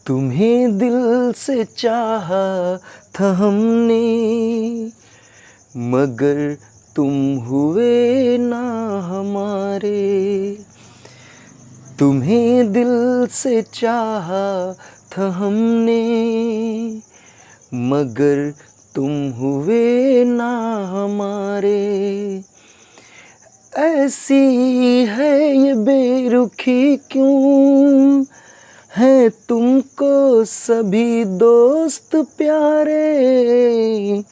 तुम्हें दिल से चाहा था हमने, मगर तुम हुए ना हमारे। तुम्हें दिल से चाहा था हमने, मगर तुम हुए ना हमारे। ऐसी है ये बेरुखी क्यों, है तुमको सभी दोस्त प्यारे।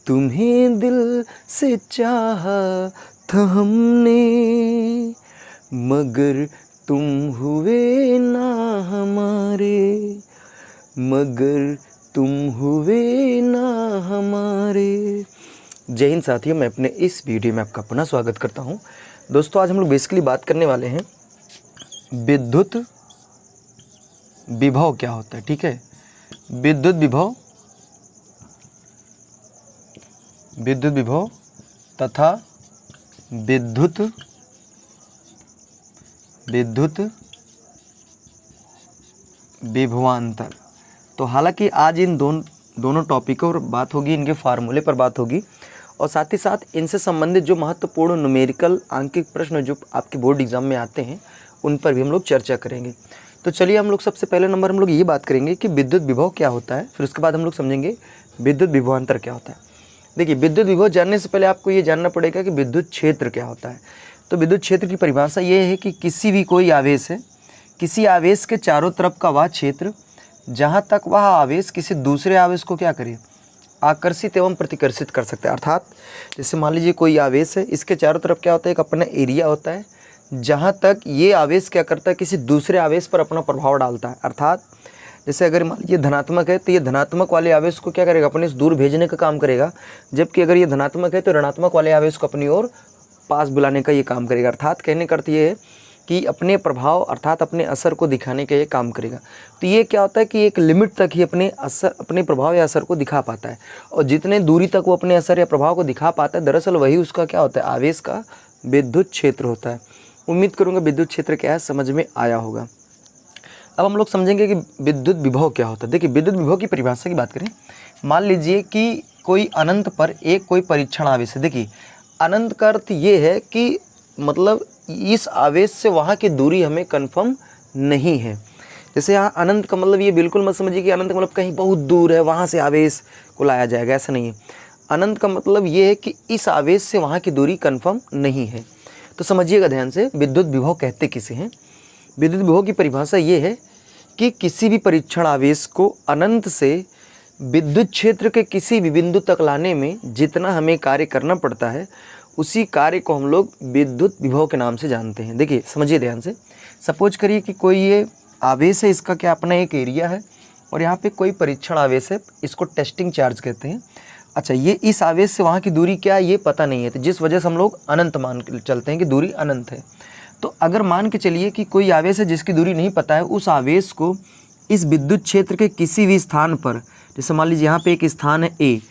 तुम्हें दिल से चाहा था हमने, मगर तुम हुए ना हमारे, मगर तुम हुए ना हमारे। जय हिंद साथियों, मैं अपने इस वीडियो में आपका पुनः स्वागत करता हूं। दोस्तों, आज हम लोग बेसिकली बात करने वाले हैं विद्युत विभव क्या होता है। ठीक है, विद्युत विभव तथा विद्युत विभवांतर। तो हालांकि आज इन दोनों टॉपिकों पर बात होगी, इनके फार्मूले पर बात होगी और साथ ही साथ इनसे संबंधित जो महत्वपूर्ण न्यूमेरिकल आंकिक प्रश्न जो आपके बोर्ड एग्जाम में आते हैं उन पर भी हम लोग चर्चा करेंगे। तो चलिए, हम लोग सबसे पहले नंबर हम लोग ये बात करेंगे कि विद्युत विभव क्या होता है, फिर उसके बाद हम लोग समझेंगे विद्युत विभवांतर क्या होता है। देखिए, विद्युत विभव जानने से पहले आपको ये जानना पड़ेगा कि विद्युत क्षेत्र क्या होता है। तो विद्युत क्षेत्र की परिभाषा ये है कि किसी भी कोई आवेश है, किसी आवेश के चारों तरफ का वह क्षेत्र जहाँ तक वह आवेश किसी दूसरे आवेश को क्या करे, आकर्षित एवं प्रतिकर्षित कर सकता है। अर्थात जैसे मान लीजिए कोई आवेश है, इसके चारों तरफ क्या होता है, एक अपना एरिया होता है जहाँ तक ये आवेश क्या करता है, किसी दूसरे आवेश पर अपना प्रभाव डालता है। अर्थात जैसे अगर मान लीजिए धनात्मक है तो ये धनात्मक वाले आवेश को क्या करेगा, अपने से दूर भेजने का काम करेगा, जबकि अगर ये धनात्मक है तो ऋणात्मक वाले आवेश को अपनी ओर पास बुलाने का ये काम करेगा। अर्थात कहने का अर्थ ये है कि अपने प्रभाव अर्थात अपने असर को दिखाने का ये काम करेगा। तो ये क्या होता है कि एक लिमिट तक ही अपने प्रभाव या असर को दिखा पाता है, और जितने दूरी तक वो अपने असर या प्रभाव को दिखा पाता है, दरअसल वही उसका क्या होता है, आवेश का विद्युत क्षेत्र होता है। उम्मीद करूँगा विद्युत क्षेत्र क्या है समझ में आया होगा। अब हम लोग समझेंगे कि विद्युत विभव क्या होता है। देखिए, विद्युत विभव की परिभाषा की बात करें, मान लीजिए कि कोई अनंत पर एक कोई परीक्षण आवेश है। देखिए, अनंत का अर्थ ये है कि मतलब इस आवेश से वहाँ की दूरी हमें कंफर्म नहीं है। जैसे यहाँ अनंत का मतलब ये बिल्कुल मत समझिए कि अनंत का मतलब कहीं बहुत दूर है वहाँ से आवेश को लाया जाएगा, ऐसा नहीं है। अनंत का मतलब ये है कि इस आवेश से वहाँ की दूरी कंफर्म नहीं है। तो समझिएगा ध्यान से, विद्युत विभव कहते किसे हैं। विद्युत विभव की परिभाषा ये है कि किसी भी परीक्षण आवेश को अनंत से विद्युत क्षेत्र के किसी भी बिंदु तक लाने में जितना हमें कार्य करना पड़ता है, उसी कार्य को हम लोग विद्युत विभव के नाम से जानते हैं। देखिए, समझिए ध्यान से। सपोज करिए कि कोई ये आवेश है, इसका क्या अपना एक एरिया है, और यहाँ पे कोई परीक्षण आवेश है, इसको टेस्टिंग चार्ज कहते हैं। अच्छा, ये इस आवेश से वहाँ की दूरी क्या है ये पता नहीं है, तो जिस वजह से हम लोग अनंत मान के चलते हैं कि दूरी अनंत है। तो अगर मान के चलिए कि कोई आवेश है जिसकी दूरी नहीं पता है, उस आवेश को इस विद्युत क्षेत्र के किसी भी स्थान पर, जैसे मान लीजिए यहाँ पे एक स्थान है ए,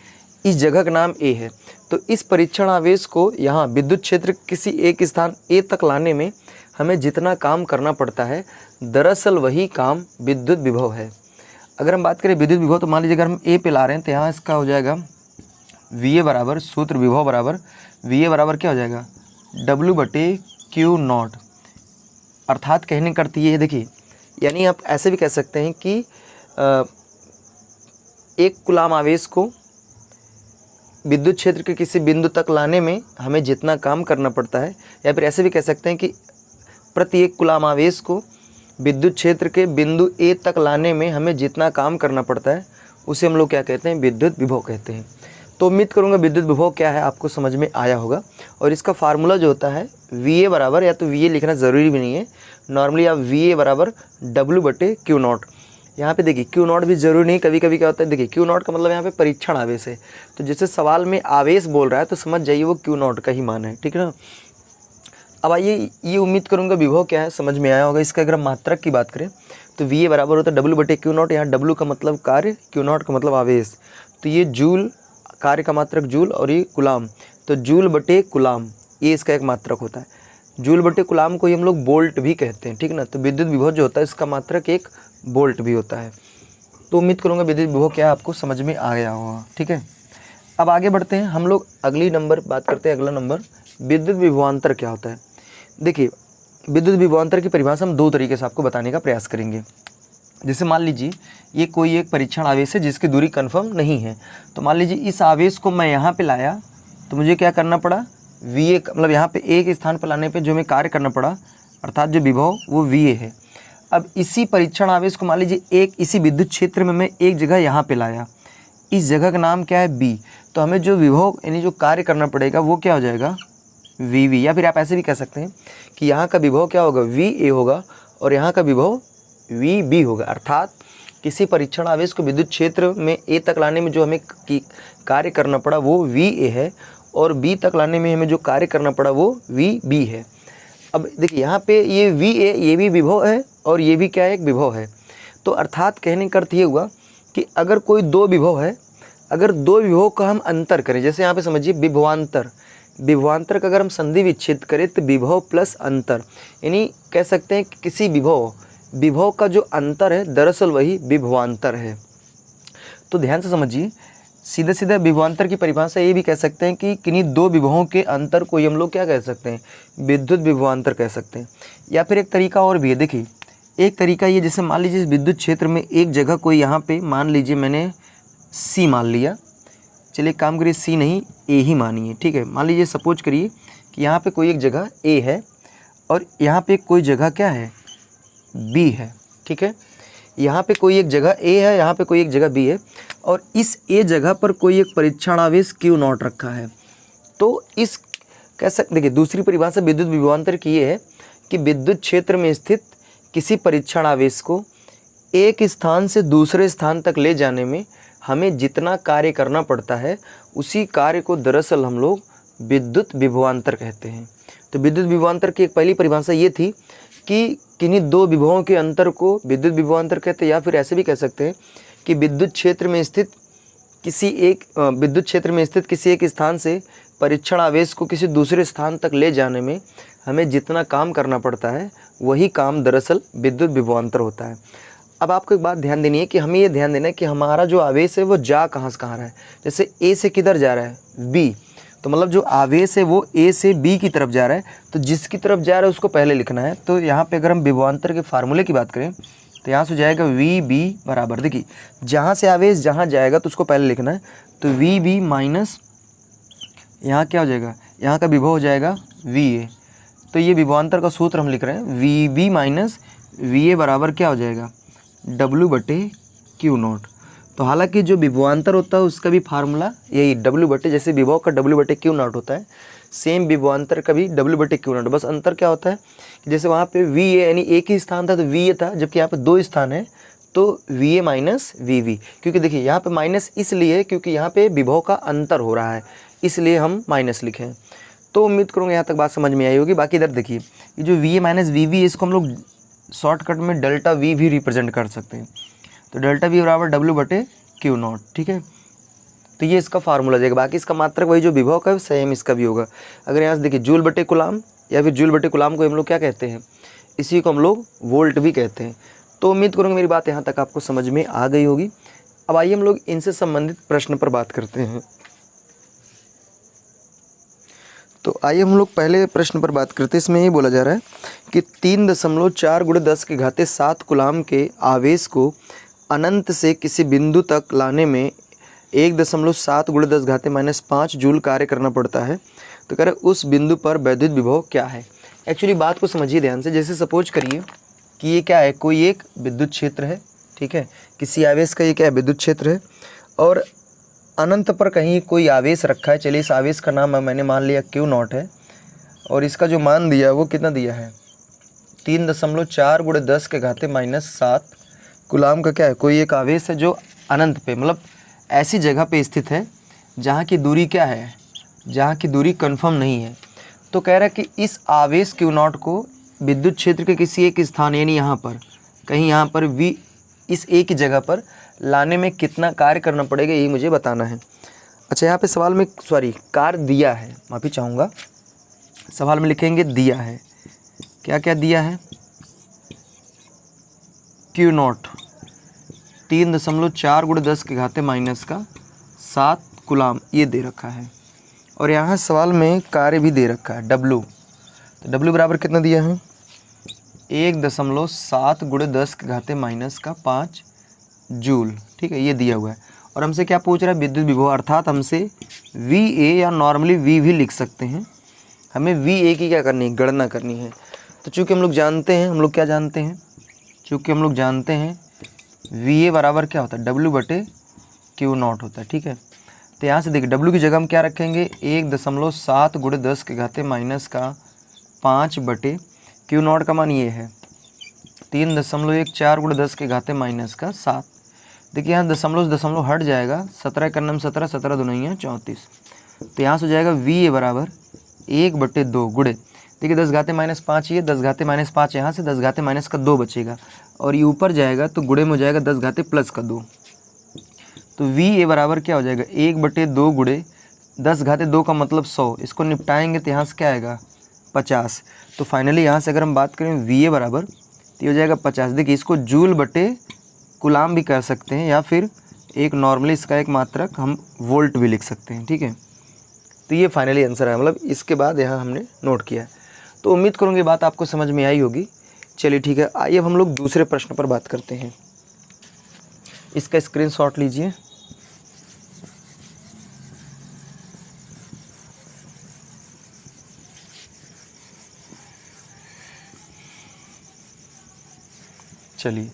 इस जगह का नाम ए है, तो इस परीक्षण आवेश को यहाँ विद्युत क्षेत्र किसी एक स्थान ए तक लाने में हमें जितना काम करना पड़ता है, दरअसल वही काम विद्युत विभव है। अगर हम बात करें विद्युत विभव, तो मान लीजिए अगर हम ए पे ला रहे हैं तो यहाँ इसका हो जाएगा वी ए बराबर, सूत्र विभव बराबर वी ए बराबर क्या हो जाएगा, W/Q0। अर्थात कहने का अर्थ ये है, देखिए, यानी आप ऐसे भी कह सकते हैं कि एक कूलाम आवेश को विद्युत क्षेत्र के किसी बिंदु तक लाने में हमें जितना काम करना पड़ता है, या फिर ऐसे भी कह सकते हैं कि प्रति एक कूलाम आवेश को विद्युत क्षेत्र के बिंदु ए तक लाने में हमें जितना काम करना पड़ता है, उसे हम लोग क्या कहते हैं, विद्युत विभव कहते हैं। तो उम्मीद करूँगा विद्युत विभव क्या है आपको समझ में आया होगा। और इसका फार्मूला जो होता है वी ए बराबर, या तो वी ए लिखना ज़रूरी भी नहीं है, नॉर्मली आप वी ए बराबर W/Q0। यहाँ पे देखिए Q0 भी जरूरी नहीं, कभी कभी क्या होता है, देखिए Q0 का मतलब यहाँ पे परीक्षण आवेश है, तो जैसे सवाल में आवेश बोल रहा है तो समझ जाइए वो Q0 का ही मान है, ठीक है ना। अब आइए, ये उम्मीद करूँगा विभव क्या है समझ में आया होगा। इसका अगर मात्रक की बात करें तो वी ए बराबर होता है W/Q0। यहाँ W का मतलब कार्य, Q0 का मतलब आवेश, तो ये जूल, कार्य का मात्रक जूल, और ये कूलाम, तो जूल/कूलाम, ये इसका एक मात्रक होता है। जूल बटे कूलाम को ही हम लोग वोल्ट भी कहते हैं, ठीक ना। तो विद्युत विभव जो होता है इसका मात्रक एक वोल्ट भी होता है। तो उम्मीद करूँगा विद्युत विभव क्या है आपको समझ में आ गया होगा, ठीक है। अब आगे बढ़ते हैं, हम लोग अगली नंबर बात करते हैं। अगला नंबर विद्युत विभवांतर क्या होता है। देखिए विद्युत विभवांतर की परिभाषा हम दो तरीके से आपको बताने का प्रयास करेंगे। जैसे मान लीजिए ये कोई एक परीक्षण आवेश है जिसकी दूरी कन्फर्म नहीं है, तो मान लीजिए इस आवेश को मैं यहाँ पे लाया तो मुझे क्या करना पड़ा, VA मतलब यहाँ पे एक स्थान पर लाने पे जो हमें कार्य करना पड़ा अर्थात जो विभव वो VA है। अब इसी परीक्षण आवेश को मान लीजिए एक इसी विद्युत क्षेत्र में मैं एक जगह यहाँ पे लाया, इस जगह का नाम क्या है B, तो हमें जो विभव यानी जो कार्य करना पड़ेगा वो क्या हो जाएगा VV, या फिर आप ऐसे भी कह सकते हैं कि यहाँ का विभव क्या होगा VA होगा और यहाँ का विभव VB होगा। अर्थात किसी परीक्षण आवेश को विद्युत क्षेत्र में A तक लाने में जो हमें कार्य करना पड़ा वो VA है और B तक लाने में हमें जो कार्य करना पड़ा वो VB है। अब देखिए यहाँ पे ये VA ये भी विभव है और ये भी क्या है एक विभव है। तो अर्थात कहने का अर्थ ये हुआ कि अगर कोई दो विभव है, अगर दो विभव का हम अंतर करें, जैसे यहाँ पे समझिए विभवांतर, विभवांतर का अगर हम संधि विच्छेद करें तो विभव प्लस अंतर, यानी कह सकते हैं कि किसी विभव का जो अंतर है दरअसल वही विभवांतर है। तो ध्यान से समझिए, सीधे सीधे विभवांतर की परिभाषा ये भी कह सकते हैं कि किन्हीं दो विभवों के अंतर को हम लोग क्या कह सकते हैं, विद्युत विभवांतर कह सकते हैं। या फिर एक तरीका और भी है, देखिए एक तरीका ये, जैसे मान लीजिए इस विद्युत क्षेत्र में एक जगह कोई यहाँ पे मान लीजिए मैंने C मान लिया, चलिए काम करिए C नहीं A ही मानिए, ठीक है। मान लीजिए सपोज करिए कि यहाँ पे कोई एक जगह A है और यहाँ पे कोई जगह क्या है B है, ठीक है। यहाँ पे कोई एक जगह A है, यहाँ पे कोई एक जगह B है और इस A जगह पर कोई एक परीक्षण आवेश Q0 रखा है। तो इस कह सकते देखिए दूसरी परिभाषा विद्युत विभवांतर की ये है कि विद्युत क्षेत्र में स्थित किसी परीक्षण आवेश को एक स्थान से दूसरे स्थान तक ले जाने में हमें जितना कार्य करना पड़ता है उसी कार्य को दरअसल हम लोग विद्युत विभवांतर कहते हैं। तो विद्युत विभवांतर की एक पहली परिभाषा ये थी कि किन्हीं दो विभवों के अंतर को विद्युत विभवांतर कहते हैं, या फिर ऐसे भी कह सकते हैं कि विद्युत क्षेत्र में स्थित किसी एक स्थान से परीक्षण आवेश को किसी दूसरे स्थान तक ले जाने में हमें जितना काम करना पड़ता है वही काम दरअसल विद्युत विभवांतर होता है। अब आपको एक बात ध्यान देनी है कि हमें ये ध्यान देना है कि हमारा जो आवेश है वो जा कहाँ से कहाँ रहा है। जैसे A से किधर जा रहा है B, तो मतलब जो आवेश है वो A से B की तरफ जा रहा है, तो जिसकी तरफ जा रहा है उसको पहले लिखना है। तो यहाँ पे अगर हम विभवांतर के फार्मूले की बात करें तो यहाँ से हो जाएगा VB बराबर, देखिए जहाँ से आवेश जहाँ जाएगा तो उसको पहले लिखना है, तो VB माइनस यहाँ क्या हो जाएगा, यहाँ का विभव हो जाएगा VA। तो ये विभवांतर का सूत्र हम लिख रहे हैं, VB माइनस VA बराबर क्या हो जाएगा W/Q0। तो हालांकि जो विभवांतर होता है उसका भी फार्मूला यही W/, जैसे विभव का W/Q0 होता है, सेम विभवांतर का भी W/Q0। बस अंतर क्या होता है कि जैसे वहाँ पे VA यानी एक ही स्थान था तो VA था, जबकि यहाँ पे दो स्थान है तो VA माइनस VB। क्योंकि देखिए यहाँ पे माइनस इसलिए है क्योंकि यहाँ पे विभव का अंतर हो रहा है, इसलिए हम माइनस लिखे हैं। तो उम्मीद करूँगा यहाँ तक बात समझ में आई होगी। बाकी इधर देखिए ये जो VA माइनस VB है इसको हम लोग शॉर्टकट में डेल्टा V भी रिप्रेजेंट कर सकते हैं। तो डेल्टा V बराबर W/Q0, ठीक है। तो ये इसका फार्मूला जाएगा। बाकी इसका मात्रक वही जो विभव का है सेम इसका भी होगा। अगर यहाँ से देखिए जूल/कूलाम या फिर जूल/कूलाम को हम लोग क्या कहते हैं, इसी को हम लोग वोल्ट भी कहते हैं। तो उम्मीद करूँगा मेरी बात यहाँ तक आपको समझ में आ गई होगी। अब आइए हम लोग इनसे संबंधित प्रश्न पर बात करते हैं। तो आइए हम लोग पहले प्रश्न पर बात करते हैं। इसमें ये बोला जा रहा है कि 3.4 × 10⁷ कूलाम के आवेश को अनंत से किसी बिंदु तक लाने में 1.7 × 10⁻5 जूल कार्य करना पड़ता है। तो कह रहे उस बिंदु पर वैद्युत विभव क्या है। एक्चुअली बात को समझिए ध्यान से। जैसे सपोज करिए कि ये क्या है, कोई एक विद्युत क्षेत्र है, ठीक है, किसी आवेश का ये क्या है विद्युत क्षेत्र है और अनंत पर कहीं कोई आवेश रखा है। चलिए इस आवेश का नाम मैंने मान लिया Q0 है और इसका जो मान दिया वो कितना दिया है 3.4 × 10⁻7 कूलाम का क्या है, कोई एक आवेश है जो अनंत पे मतलब ऐसी जगह पे स्थित है जहाँ की दूरी क्या है, जहाँ की दूरी कन्फर्म नहीं है। तो कह रहा है कि इस आवेश Q0 को विद्युत क्षेत्र के किसी एक स्थान यानी यहाँ पर कहीं यहाँ पर इस एक ही जगह पर लाने में कितना कार्य करना पड़ेगा यही मुझे बताना है। अच्छा यहाँ पे सवाल में कार्य दिया है, माफ़ी चाहूँगा, सवाल में लिखेंगे दिया है, क्या क्या दिया है, Q0 3.4 × 10⁻⁻7 कूलाम ये दे रखा है। और यहाँ सवाल में कार्य भी दे रखा है W, तो W बराबर कितना दिया है 1.7 × 10⁻⁵ जूल। ठीक है, ये दिया हुआ है। और हमसे क्या पूछ रहा है, विद्युत विभव, अर्थात हमसे VA या नॉर्मली V भी लिख सकते हैं। हमें VA की क्या करनी है, गणना करनी है। तो चूँकि हम लोग जानते हैं, हम लोग क्या जानते हैं, चूँकि हम लोग जानते हैं VA बराबर क्या होता है W/Q0 होता है। ठीक है, तो यहाँ से देखिए W की जगह हम क्या रखेंगे 1.7 × 10⁻⁵ Q0 का मान ये है 3.14 × 10⁻⁷। देखिए यहाँ दशमलव हट जाएगा, 17 का नम 17, 17 दूनी 34। तो यहाँ से हो जाएगा VA बराबर 1/2 गुणे, देखिए 10⁻⁵ ये 10⁻⁵ यहाँ से 10⁻⁻2 बचेगा और ये ऊपर जाएगा तो गुणे में हो जाएगा 10⁻+2। तो VA बराबर क्या हो जाएगा 1/2 गुणे 10⁻2 का मतलब 100। इसको निपटाएंगे तो यहाँ से क्या आएगा 50। तो फाइनली यहाँ से अगर हम बात करें VA बराबर तो ये हो जाएगा 50। देखिए इसको जूल बटे कूलाम भी कर सकते हैं या फिर एक नॉर्मली इसका एक मात्रक हम वोल्ट भी लिख सकते हैं। ठीक है, तो ये फाइनली आंसर है, मतलब इसके बाद यहाँ हमने नोट किया। तो उम्मीद करूँगी बात आपको समझ में आई होगी। चलिए ठीक है, आइए अब हम लोग दूसरे प्रश्न पर बात करते हैं। इसका स्क्रीनशॉट लीजिए। चलिए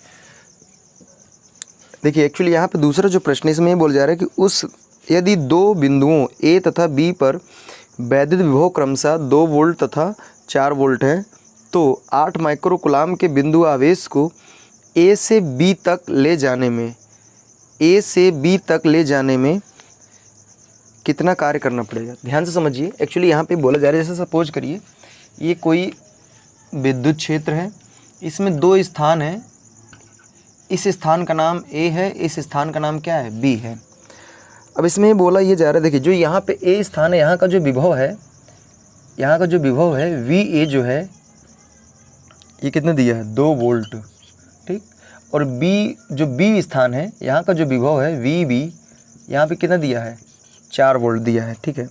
देखिए, एक्चुअली यहाँ पे दूसरा जो प्रश्न इसमें ये बोल जा रहा है कि यदि दो बिंदुओं A तथा B पर वैद्युत विभव क्रमशः 2 वोल्ट तथा 4 वोल्ट है, तो 8 माइक्रो कूलाम के बिंदु आवेश को A से B तक ले जाने में कितना कार्य करना पड़ेगा। ध्यान से समझिए, एक्चुअली यहाँ पे बोला जा रहा है, जैसे सपोज करिए ये कोई विद्युत क्षेत्र है, इसमें 2 स्थान हैं, इस स्थान का नाम A है, इस स्थान का नाम क्या है B है। अब इसमें बोला ये जा रहा है, देखिए जो यहाँ पे A स्थान है, यहाँ का जो विभव है VA जो है ये कितना दिया है 2 वोल्ट। ठीक, और जो B स्थान है, यहाँ का जो विभव है VB, यहाँ पे कितना दिया है 4 वोल्ट दिया है। ठीक है,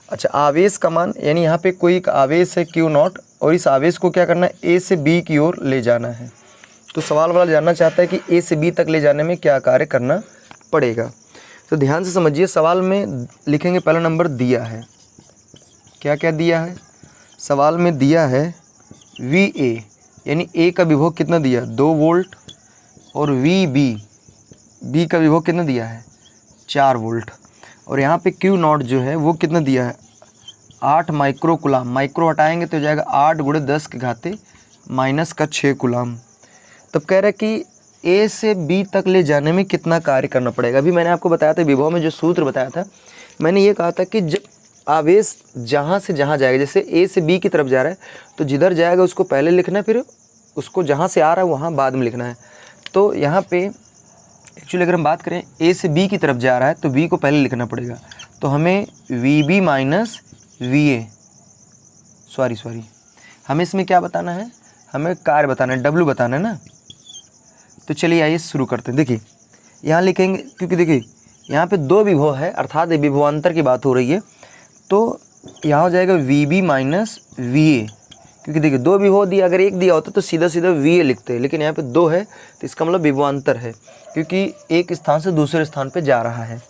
अच्छा आवेश का मान, यानी यहाँ पे कोई एक आवेश है Q0 और इस आवेश को क्या करना है A से B की ओर ले जाना है। तो सवाल वाला जानना चाहता है कि A से B तक ले जाने में क्या कार्य करना पड़ेगा। तो ध्यान से समझिए, सवाल में लिखेंगे पहला नंबर दिया है, क्या क्या दिया है, सवाल में दिया है VA यानी A का विभव कितना दिया 2 वोल्ट और B का विभव कितना दिया है 4 वोल्ट। और यहाँ पे Q0 जो है वो कितना दिया है 8 माइक्रो कूलाम, माइक्रो हटाएंगे तो हो जाएगा 8 × 10⁻⁻6 कूलाम। तब कह रहा है कि A से B तक ले जाने में कितना कार्य करना पड़ेगा। अभी मैंने आपको बताया था विभव में जो सूत्र बताया था, मैंने ये कहा था कि जब आवेश जहाँ से जहाँ जाएगा, जैसे A से B की तरफ जा रहा है तो जिधर जाएगा उसको पहले लिखना है, फिर उसको जहाँ से आ रहा है वहाँ बाद में लिखना है। तो यहाँ पे एक्चुअली अगर हम बात करें A से B की तरफ जा रहा है तो B को पहले लिखना पड़ेगा। तो हमें VB माइनस VA हमें इसमें क्या बताना है, हमें कार्य बताना है, W बताना है ना। तो चलिए आइए शुरू करते हैं। देखिए यहाँ लिखेंगे, क्योंकि देखिए यहाँ पे 2 विभव है, अर्थात विभवांतर की बात हो रही है, तो यहाँ हो जाएगा VB माइनस VA। क्योंकि देखिए 2 विभव दिया, अगर एक दिया होता तो सीधा VA लिखते हैं, लेकिन यहाँ पे 2 है तो इसका मतलब विभवांतर है, क्योंकि एक स्थान से दूसरे स्थान पे जा रहा है।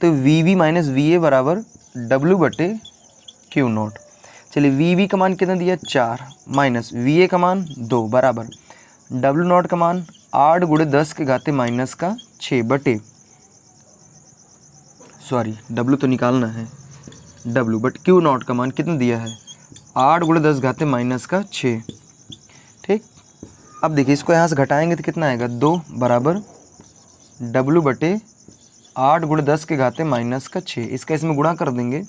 तो VB माइनस VA बराबर W/Q0। चलिए VB का मान कितना दिया 4 माइनस VA का मान 2 बराबर W0 का मान 8 × 10⁻⁶ W तो निकालना है W, बट Q0 का मान कितना दिया है 8 × 10⁻⁶। ठीक, अब देखिए इसको यहाँ से घटाएंगे तो कितना आएगा 2 बराबर W/8 × 10⁻⁶। इसका इसमें गुणा कर देंगे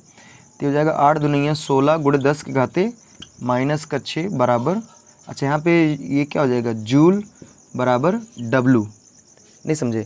तो हो जाएगा 8 दूनी 16 × 10⁻⁶ बराबर, अच्छा यहाँ पे ये क्या हो जाएगा जूल बराबर W। नहीं समझे,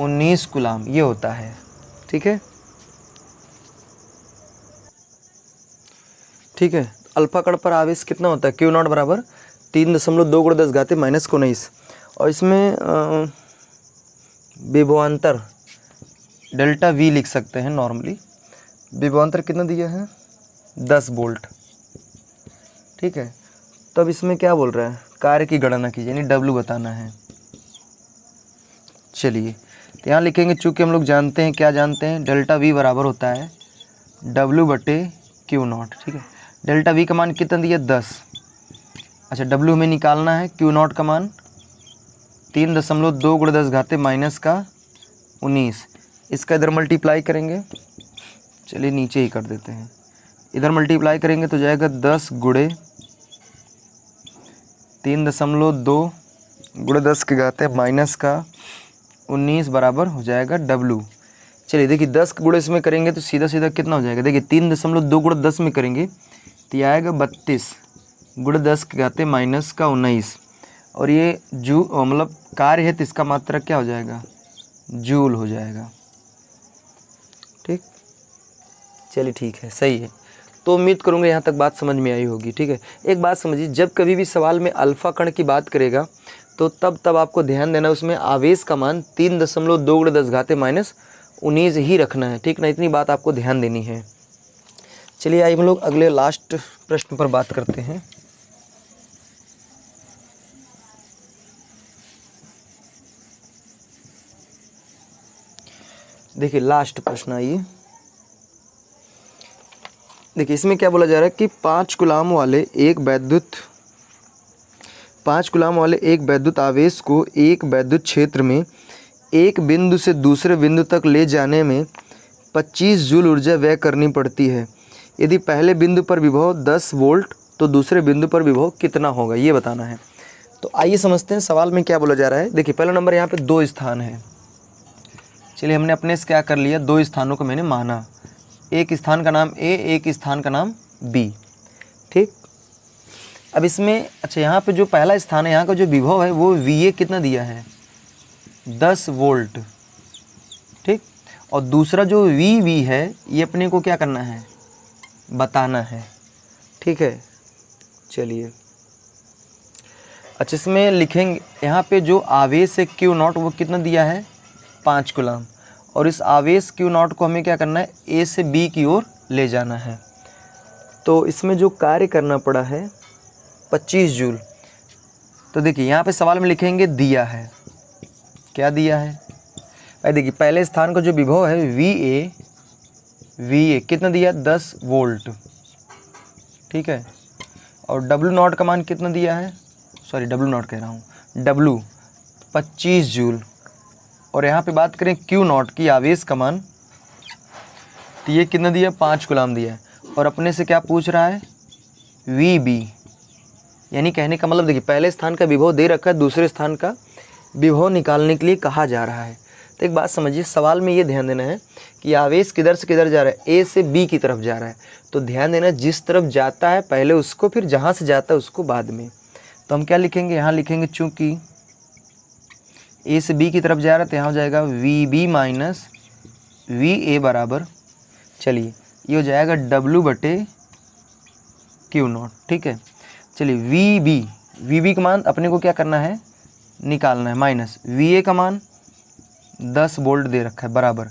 19 कूलाम ये होता है। ठीक है, ठीक है। अल्फा कण पर आवेश कितना होता है, Q0 बराबर 3.2 × 10 घाते -19। और इसमें विभवांतर डेल्टा V लिख सकते हैं नॉर्मली। विभवांतर कितना दिया है, 10 वोल्ट। ठीक है, तो अब इसमें क्या बोल रहा है, कार्य की गणना कीजिए, यानी W बताना है। चलिए, तो यहाँ लिखेंगे, चूँकि हम लोग जानते हैं, क्या जानते हैं, डेल्टा V बराबर होता है W/Q0। ठीक है, डेल्टा V का मान कितना दिया, 10। अच्छा, W हमें निकालना है, Q0 का मान 3.2 × 10 घाते -19। इसका इधर मल्टीप्लाई करेंगे, चलिए नीचे ही कर देते हैं, इधर मल्टीप्लाई करेंगे तो जाएगा 10 × 3.2 × 10 के घाते -19 बराबर हो जाएगा W। चलिए देखिए, 10 गुणे इसमें करेंगे तो सीधा सीधा कितना हो जाएगा, देखिए 3.2 × 10 में करेंगे तो ये आएगा 32 × 10 के घाते -19। और ये मतलब कार्य है तो इसका मात्रक क्या हो जाएगा, जूल हो जाएगा। ठीक, चलिए ठीक है, सही है। तो उम्मीद करूँगा यहाँ तक बात समझ में आई होगी। ठीक है, एक बात समझिए, जब कभी भी सवाल में अल्फा कण की बात करेगा तो तब आपको ध्यान देना, उसमें आवेश का मान 3.2 × 10 घाते -19 ही रखना है। ठीक ना, इतनी बात आपको ध्यान देनी है। चलिए आइए हम लोग अगले लास्ट प्रश्न पर बात करते हैं। देखिए लास्ट प्रश्न आइए। देखिए इसमें क्या बोला जा रहा है कि 5 कूलाम वाले एक वैद्युत आवेश को एक वैद्युत क्षेत्र में एक बिंदु से दूसरे बिंदु तक ले जाने में 25 जूल ऊर्जा व्यय करनी पड़ती है। यदि पहले बिंदु पर विभव 10 वोल्ट तो दूसरे बिंदु पर विभव कितना होगा, ये बताना है। तो आइए समझते हैं सवाल में क्या बोला जा रहा है। देखिए पहला नंबर, यहाँ पे 2 स्थान है। चलिए हमने अपने से क्या कर लिया, 2 स्थानों को मैंने माना, एक स्थान का नाम A, एक स्थान का नाम B। ठीक, अब इसमें अच्छा यहाँ पे जो पहला स्थान है, यहाँ का जो विभव है वो VA कितना दिया है, 10 वोल्ट। ठीक, और दूसरा जो VB है ये अपने को क्या करना है, बताना है। ठीक है, चलिए अच्छा इसमें लिखेंगे, यहाँ पे जो आवेश है Q0 वो कितना दिया है, 5 कूलाम। और इस आवेश Q0 को हमें क्या करना है, A से B की ओर ले जाना है। तो इसमें जो कार्य करना पड़ा है 25 जूल। तो देखिए यहाँ पे सवाल में लिखेंगे दिया है, क्या दिया है भाई, देखिए पहले स्थान का जो विभव है VA कितना दिया, 10 वोल्ट। ठीक है, और W0 का मान कितना दिया है, सॉरी W0 कह रहा हूँ, W 25 जूल। और यहाँ पे बात करें Q0 की आवेश का मान, तो ये कितना दिया, 5 कूलाम दिया है। और अपने से क्या पूछ रहा है, VB, यानी कहने का मतलब देखिए पहले स्थान का विभव दे रखा है, दूसरे स्थान का विभव निकालने के लिए कहा जा रहा है। तो एक बात समझिए, सवाल में ये ध्यान देना है कि आवेश किधर से किधर जा रहा है, A से B की तरफ जा रहा है। तो ध्यान देना, जिस तरफ जाता है पहले उसको, फिर जहाँ से जाता है उसको बाद में। तो हम क्या लिखेंगे, यहाँ लिखेंगे चूँकि A से B की तरफ जा रहा है तो यहाँ हो जाएगा VB माइनस VA बराबर, चलिए ये हो जाएगा W/Q0। ठीक है, चलिए VB का मान अपने को क्या करना है, निकालना है, माइनस VA का मान 10 वोल्ट दे रखा है बराबर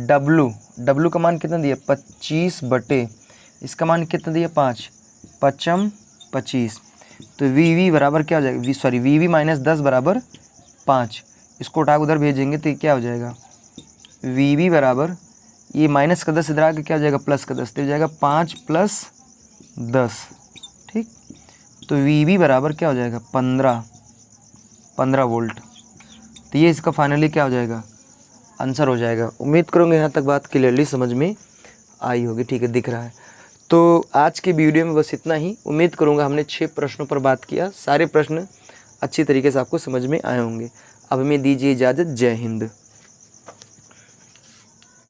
W का मान कितना दिया, 25 इसका मान कितना दिया, 5 5 25। तो VB बराबर क्या हो जाएगा, सॉरी VB माइनस 10 बराबर 5। इसको उठा उधर भेजेंगे तो क्या हो जाएगा, VB बराबर, ये माइनस का 10 इधर आके क्या हो जाएगा, प्लस का 10, तो हो जाएगा 5 + 10। ठीक, तो VB बराबर क्या हो जाएगा, 15 वोल्ट। तो ये इसका फाइनली क्या हो जाएगा, आंसर हो जाएगा। उम्मीद करूँगा यहाँ तक बात क्लियरली समझ में आई होगी। ठीक है, दिख रहा है। तो आज की वीडियो में बस इतना ही। उम्मीद करूँगा हमने 6 प्रश्नों पर बात किया, सारे प्रश्न अच्छी तरीके से आपको समझ में आए होंगे। अब हमें दीजिए इजाज़त, जय हिंद।